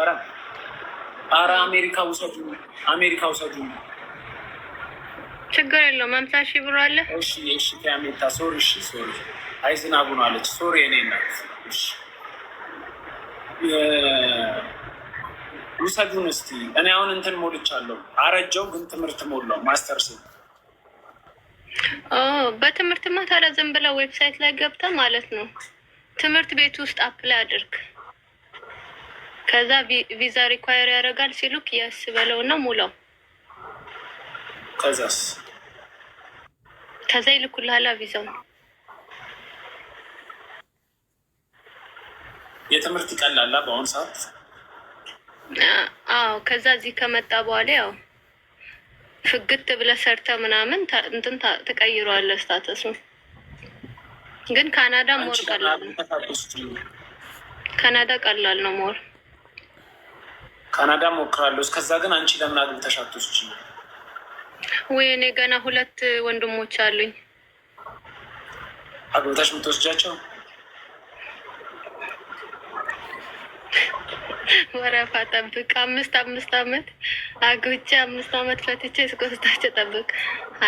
አልነበረም። አረ አሜሪካ ውሰዱ፣ አሜሪካ ውሰዱ። ችግር የለውም። 50,000 ብር አለ። እሺ እሺ። ከአሜሪካ ሶሪ። እሺ ሶሪ። አይ ዝናቡ ነው አለች። ሶሪ እኔ እናት። እሺ ውሰዱን እስቲ። እኔ አሁን እንትን ሞልቻለሁ። አረጀው ግን ትምህርት ሞላው ማስተርስ። በትምህርትማ ታዲያ ዝም ብለው ዌብሳይት ላይ ገብተህ ማለት ነው ትምህርት ቤት ውስጥ አፕላይ አድርግ። ከዛ ቪዛ ሪኳየር ያደርጋል ሲሉክ የስ በለውና ሙላው። ከዛ ይልኩልሃል ቪዛው። የትምህርት ይቀላል በአሁኑ ሰዓት። አዎ ከዛ እዚህ ከመጣ በኋላ ያው ፍግት ብለህ ሰርተህ ምናምን እንትን ትቀይረዋለህ ስታተሱ። ግን ካናዳ ሞር ቀላል ነው። ካናዳ ቀላል ነው ሞር። ካናዳ ሞክራለሁ። እስከዛ ግን አንቺ ለምን አግብተሽ አትወስጂም? ወይ እኔ ገና 2 ወንድሞች አሉኝ። አግብተሽ የምትወስጃቸው? ወረፋ ጠብቅ። 5 ዓመት አግብቼ 5 ዓመት ፈትቼ እስከስታቸው ጠብቅ።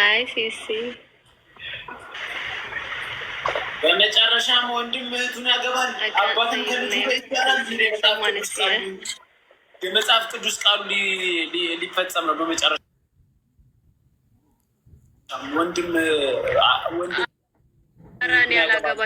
አይ ሲሲ በመጨረሻም ወንድም እህቱን ያገባል። አባትን ከልጁ ጋር ይቻላል። የመጽሐፍ ቅዱስ ቃሉ ሊፈጸም ነው። በመጨረሻ ወንድም ራን ያላገባ